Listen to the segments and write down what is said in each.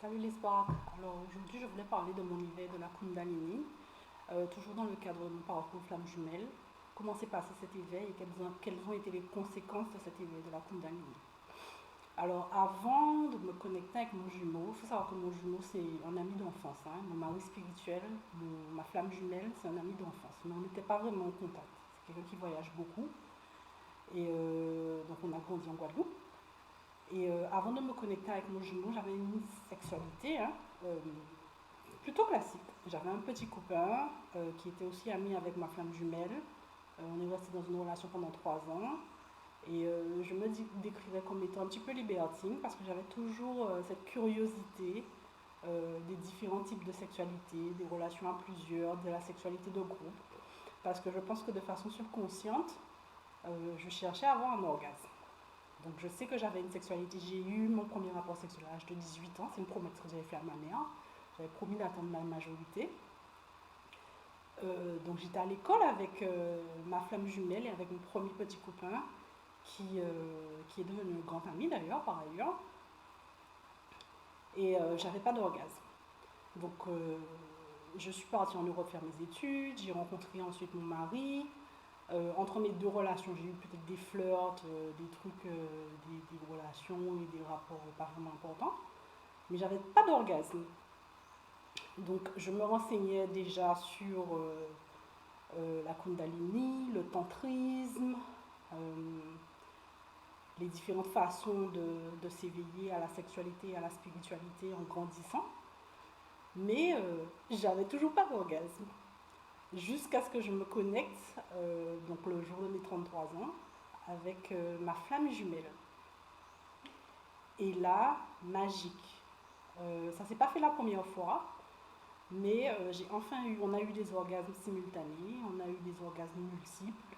Salut les Sparks. Alors aujourd'hui, je voulais parler de mon éveil de la Kundalini, toujours dans le cadre de mon parcours flamme jumelle. Comment s'est passé cet éveil et quelles ont été les conséquences de cet éveil de la Kundalini. Alors avant de me connecter avec mon jumeau, il faut savoir que mon jumeau c'est un ami d'enfance, hein. Mon mari spirituel, ma flamme jumelle, c'est un ami d'enfance. Mais on n'était pas vraiment en contact. C'est quelqu'un qui voyage beaucoup. Et donc on a grandi en Guadeloupe. Et avant de me connecter avec mon jumeau, j'avais une sexualité, hein, euh, plutôt classique. J'avais un petit copain qui était aussi ami avec ma flamme jumelle. On est resté dans une relation pendant 3 ans. Et je me décrivais comme étant un petit peu libertine parce que j'avais toujours cette curiosité des différents types de sexualité, des relations à plusieurs, de la sexualité de groupe. Parce que je pense que de façon subconsciente, je cherchais à avoir un orgasme. Donc je sais que j'avais une sexualité. J'ai eu mon premier rapport sexuel à l'âge de 18 ans. C'est une promesse que j'avais fait à ma mère. J'avais promis d'attendre ma majorité. Donc j'étais à l'école avec ma flamme jumelle et avec mon premier petit copain qui est devenu un grand ami d'ailleurs par ailleurs. Et j'avais pas d'orgasme. Donc je suis partie en Europe faire mes études. J'ai rencontré ensuite mon mari. Entre mes deux relations, j'ai eu peut-être des flirts, des trucs, des relations et des rapports pas vraiment importants. Mais j'avais pas d'orgasme. Donc je me renseignais déjà sur la Kundalini, le tantrisme, euh, les différentes façons de s'éveiller à la sexualité et à la spiritualité en grandissant. Mais j'avais toujours pas d'orgasme. Jusqu'à ce que je me connecte, donc le jour de mes 33 ans, avec ma flamme jumelle. Et là, magique. Ça ne s'est pas fait la première fois, mais on a eu des orgasmes simultanés, on a eu des orgasmes multiples.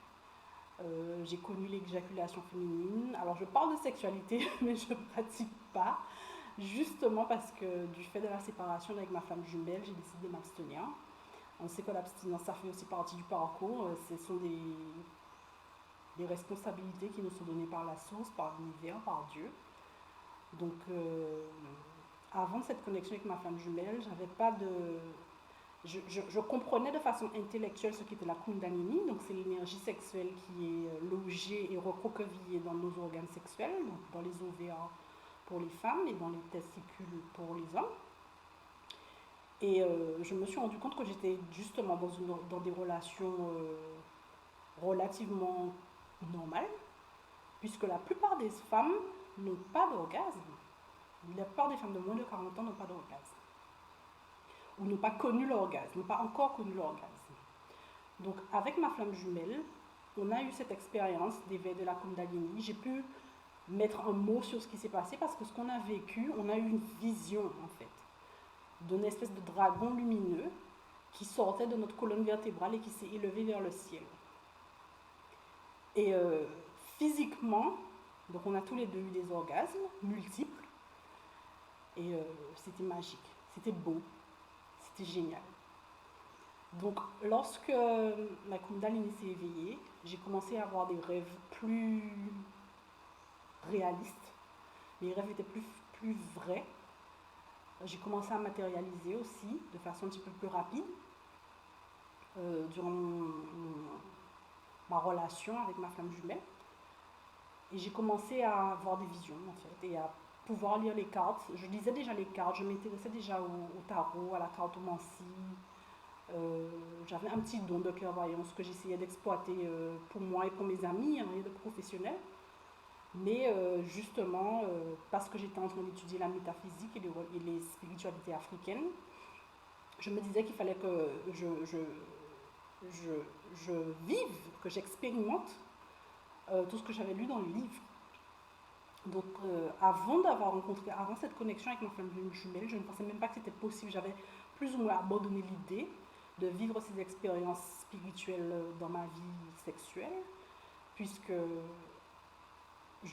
J'ai connu l'éjaculation féminine. Alors je parle de sexualité, mais je ne pratique pas, justement parce que du fait de la séparation avec ma femme jumelle, j'ai décidé de m'abstenir. On sait que l'abstinence, ça fait aussi partie du parcours. Ce sont des responsabilités qui nous sont données par la source, par l'univers, par Dieu. Donc, avant cette connexion avec ma femme jumelle, j'avais pas de. Je comprenais de façon intellectuelle ce qu'était la Kundalini, donc c'est l'énergie sexuelle qui est logée et recroquevillée dans nos organes sexuels, donc dans les ovaires pour les femmes et dans les testicules pour les hommes. Et je me suis rendu compte que j'étais justement dans des relations relativement normales, puisque la plupart des femmes n'ont pas d'orgasme. La plupart des femmes de moins de 40 ans n'ont pas d'orgasme. Ou n'ont pas connu l'orgasme, n'ont pas encore connu l'orgasme. Donc avec ma flamme jumelle, on a eu cette expérience d'éveil de la Kundalini. J'ai pu mettre un mot sur ce qui s'est passé parce que ce qu'on a vécu, on a eu une vision en fait d'une espèce de dragon lumineux qui sortait de notre colonne vertébrale et qui s'est élevé vers le ciel. Et physiquement, donc on a tous les deux eu des orgasmes multiples et c'était magique, c'était beau, c'était génial. Donc lorsque ma Kundalini s'est éveillée, j'ai commencé à avoir des rêves plus réalistes, les rêves étaient plus vrais. J'ai commencé à matérialiser aussi de façon un petit peu plus rapide durant ma relation avec ma flamme jumelle. Et j'ai commencé à avoir des visions en fait et à pouvoir lire les cartes. Je lisais déjà les cartes, je m'intéressais déjà au tarot, à la cartomancie. J'avais un petit don de clairvoyance que j'essayais d'exploiter pour moi et pour mes amis, hein, et de professionnels. Mais justement, parce que j'étais en train d'étudier la métaphysique et les spiritualités africaines, je me disais qu'il fallait que je, je vive, que j'expérimente tout ce que j'avais lu dans le livre. Donc, avant cette connexion avec ma femme jumelle, je ne pensais même pas que c'était possible. J'avais plus ou moins abandonné l'idée de vivre ces expériences spirituelles dans ma vie sexuelle, puisque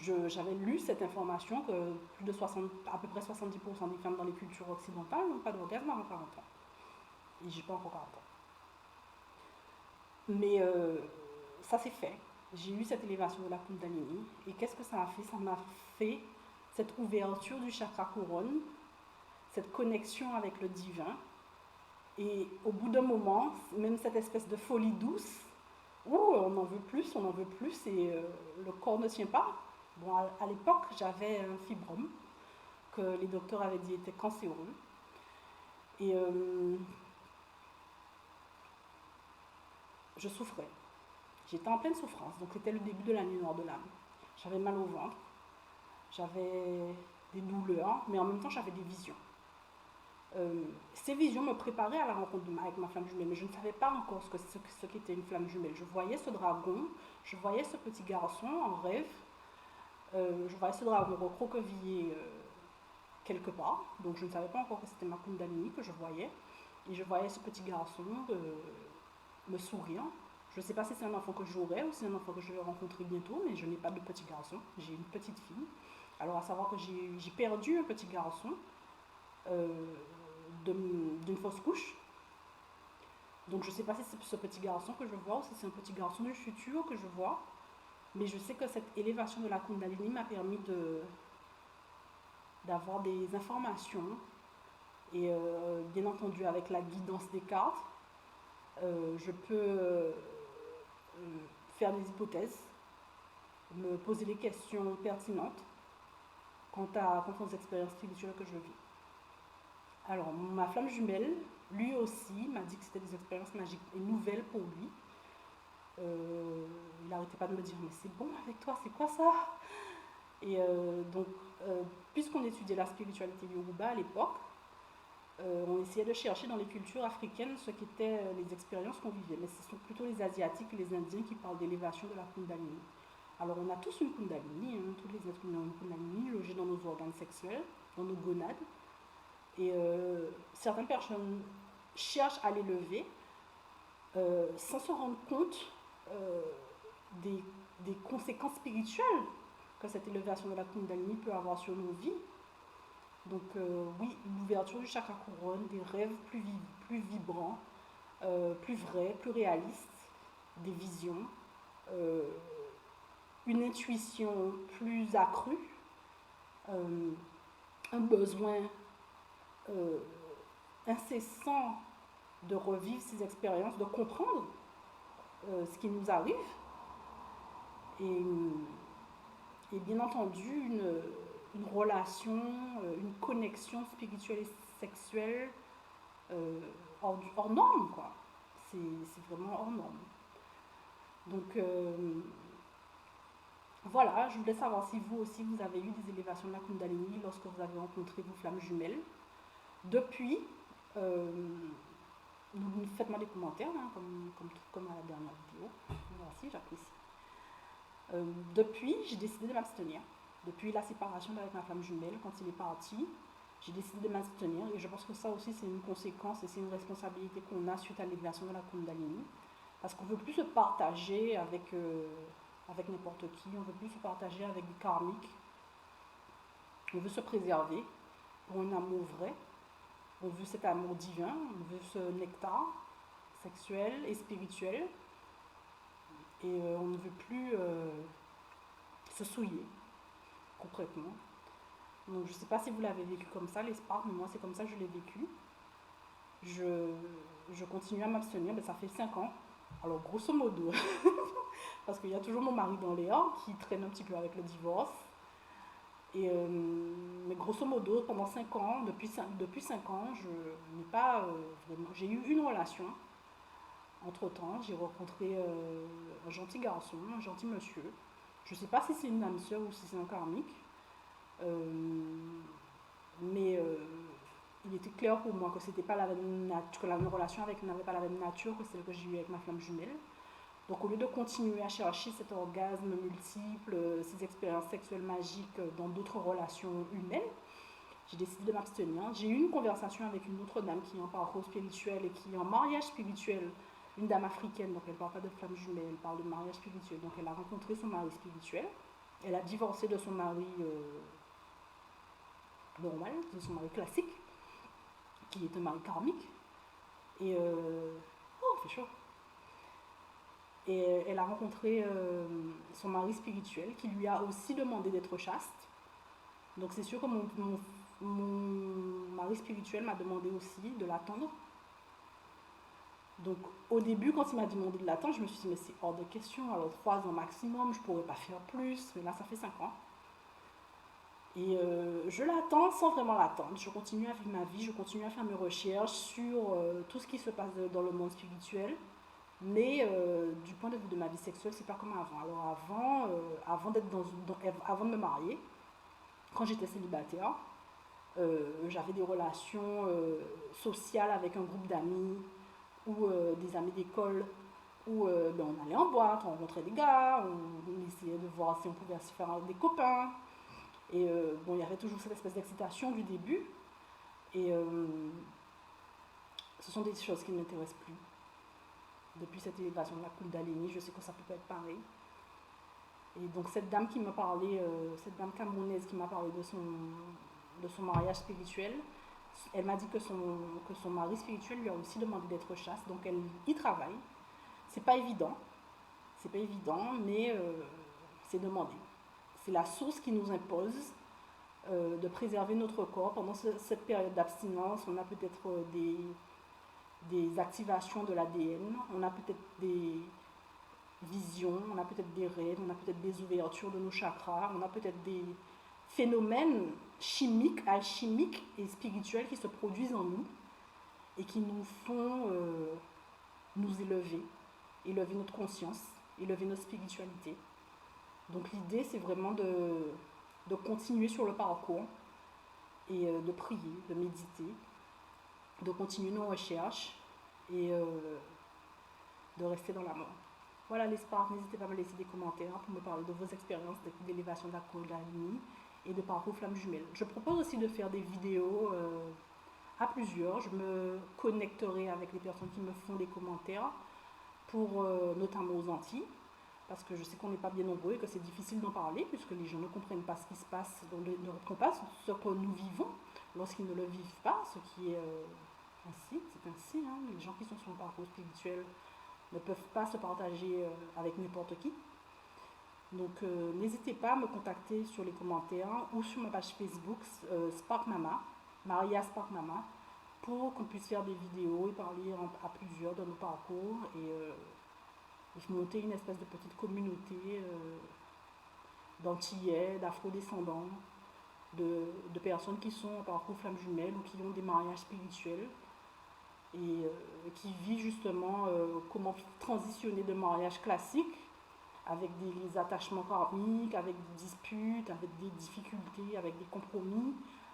j'avais lu cette information que plus de 60, à peu près 70% des femmes dans les cultures occidentales n'ont pas d'orgasme avant 40 ans. Et j'ai pas encore 40 ans. Mais ça s'est fait. J'ai eu cette élévation de la Kundalini. Et qu'est-ce que ça a fait? Ça m'a fait cette ouverture du chakra couronne, cette connexion avec le divin. Et au bout d'un moment, même cette espèce de folie douce, où on en veut plus, et le corps ne tient pas. Bon, à l'époque, j'avais un fibrome que les docteurs avaient dit était cancéreux. Et je souffrais. J'étais en pleine souffrance, donc c'était le début de la nuit noire de l'âme. J'avais mal au ventre, j'avais des douleurs, mais en même temps j'avais des visions. Ces visions me préparaient à la rencontre avec ma flamme jumelle, mais je ne savais pas encore ce qu'était une flamme jumelle. Je voyais ce dragon, je voyais ce petit garçon en rêve, je voyais ce dragon recroquevillé quelque part, donc je ne savais pas encore que c'était ma Kundalini que je voyais, et je voyais ce petit garçon me sourire. Je ne sais pas si c'est un enfant que j'aurai ou si c'est un enfant que je vais rencontrer bientôt, mais je n'ai pas de petit garçon, j'ai une petite fille. Alors à savoir que j'ai perdu un petit garçon d'une fausse couche. Donc je ne sais pas si c'est ce petit garçon que je vois ou si c'est un petit garçon du futur que je vois, mais je sais que cette élévation de la Kundalini m'a permis d'avoir des informations et bien entendu avec la guidance des cartes, je peux faire des hypothèses, me poser des questions pertinentes quant aux expériences spirituelles que je vis. Alors, ma flamme jumelle, lui aussi, m'a dit que c'était des expériences magiques et nouvelles pour lui. Il n'arrêtait pas de me dire, mais c'est bon avec toi, c'est quoi ça? Et donc, puisqu'on étudiait la spiritualité Yoruba à l'époque, on essayait de chercher dans les cultures africaines ce qu'étaient les expériences qu'on vivait. Mais ce sont plutôt les Asiatiques et les Indiens qui parlent d'élévation de la Kundalini. Alors, on a tous une Kundalini, hein, tous les êtres humains ont une Kundalini logée dans nos organes sexuels, dans nos gonades. Et certaines personnes cherchent à l'élever sans se rendre compte des conséquences spirituelles que cette élévation de la Kundalini peut avoir sur nos vies. Donc oui, l'ouverture du chakra couronne, des rêves plus vibrants, plus vrais, plus réalistes, des visions, une intuition plus accrue, un besoin incessant de revivre ces expériences, de comprendre ce qui nous arrive et bien entendu une relation, une connexion spirituelle et sexuelle hors norme, quoi. C'est vraiment hors norme. Donc voilà, je voulais savoir si vous aussi vous avez eu des élévations de la Kundalini lorsque vous avez rencontré vos flammes jumelles. Depuis, faites-moi des commentaires, hein, comme à la dernière vidéo. Merci, j'apprécie. Depuis, j'ai décidé de m'abstenir. Depuis la séparation avec ma flamme jumelle, quand il est parti, j'ai décidé de m'abstenir. Et je pense que ça aussi, c'est une conséquence et c'est une responsabilité qu'on a suite à l'élévation de la Kundalini. Parce qu'on ne veut plus se partager avec n'importe qui, on ne veut plus se partager avec des karmiques. On veut se préserver pour un amour vrai. On veut cet amour divin, on veut ce nectar sexuel et spirituel. Et on ne veut plus se souiller, concrètement. Donc je ne sais pas si vous l'avez vécu comme ça, les sparks, mais moi c'est comme ça que je l'ai vécu. Je continue à m'abstenir, mais ça fait 5 ans. Alors grosso modo, parce qu'il y a toujours mon mari dans l'air qui traîne un petit peu avec le divorce. Et, mais grosso modo, pendant 5 ans, depuis 5 ans, je n'ai pas vraiment... J'ai eu une relation. Entre-temps, j'ai rencontré un gentil garçon, un gentil monsieur. Je ne sais pas si c'est une âme sœur ou si c'est un karmique. Mais il était clair pour moi que c'était pas la même nature, que la relation n'avait pas la même nature que celle que j'ai eue avec ma flamme jumelle. Donc au lieu de continuer à chercher cet orgasme multiple, ces expériences sexuelles magiques dans d'autres relations humaines, j'ai décidé de m'abstenir. J'ai eu une conversation avec une autre dame qui est en parcours spirituel et qui est en mariage spirituel, une dame africaine, donc elle ne parle pas de flamme jumelle, elle parle de mariage spirituel. Donc elle a rencontré son mari spirituel, elle a divorcé de son mari normal, de son mari classique, qui est un mari karmique. Et oh, il fait chaud. Et elle a rencontré son mari spirituel qui lui a aussi demandé d'être chaste. Donc c'est sûr que mon mari spirituel m'a demandé aussi de l'attendre. Donc au début, quand il m'a demandé de l'attendre, je me suis dit, mais c'est hors de question, alors 3 ans maximum, je ne pourrais pas faire plus, mais là ça fait 5 ans. Et je l'attends sans vraiment l'attendre. Je continue à vivre ma vie, je continue à faire mes recherches sur tout ce qui se passe dans le monde spirituel. Mais du point de vue de ma vie sexuelle, c'est pas comme avant. Alors avant avant de me marier, quand j'étais célibataire, j'avais des relations sociales avec un groupe d'amis ou des amis d'école où ben, on allait en boîte, on rencontrait des gars, on essayait de voir si on pouvait se faire des copains. Et bon, il y avait toujours cette espèce d'excitation du début. Et ce sont des choses qui ne m'intéressent plus. Depuis cette élévation de la Kundalini, je sais que ça peut pas être pareil. Et donc cette dame qui m'a parlé, cette dame camerounaise qui m'a parlé de son mariage spirituel, elle m'a dit que son mari spirituel lui a aussi demandé d'être chaste, donc elle y travaille. C'est pas évident, mais c'est demandé. C'est la source qui nous impose de préserver notre corps. Pendant cette période d'abstinence, on a peut-être des activations de l'ADN, on a peut-être des visions, on a peut-être des rêves, on a peut-être des ouvertures de nos chakras, on a peut-être des phénomènes chimiques, alchimiques et spirituels qui se produisent en nous et qui nous font nous élever notre conscience, élever notre spiritualité. Donc l'idée, c'est vraiment de continuer sur le parcours et de prier, de méditer, de continuer nos recherches et de rester dans l'amour. Voilà l'espoir, n'hésitez pas à me laisser des commentaires pour me parler de vos expériences d'élévation de la Kundalini et de parcours flamme jumelle. Je propose aussi de faire des vidéos à plusieurs. Je me connecterai avec les personnes qui me font des commentaires, pour notamment aux Antilles, parce que je sais qu'on n'est pas bien nombreux et que c'est difficile d'en parler puisque les gens ne comprennent pas ce qui se passe, ne comprennent pas ce que nous vivons lorsqu'ils ne le vivent pas, ce qui est ainsi, c'est ainsi. Hein. Les gens qui sont sur le parcours spirituel ne peuvent pas se partager avec n'importe qui. Donc n'hésitez pas à me contacter sur les commentaires ou sur ma page Facebook Spark Mama, Maria Spark Mama, pour qu'on puisse faire des vidéos et parler à plusieurs de nos parcours et monter une espèce de petite communauté d'Antillais, d'Afro-descendants, de personnes qui sont en parcours flamme jumelle ou qui ont des mariages spirituels et qui vivent justement comment transitionner de mariage classique avec des attachements karmiques, avec des disputes, avec des difficultés, avec des compromis,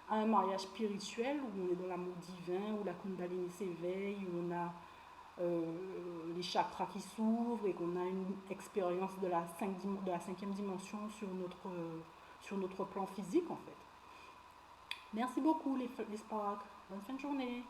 à un mariage spirituel où on est dans l'amour divin, où la Kundalini s'éveille, où on a les chakras qui s'ouvrent et qu'on a une expérience de la 5e dimension sur notre plan physique en fait. Merci beaucoup les Sparks. Bonne fin de journée.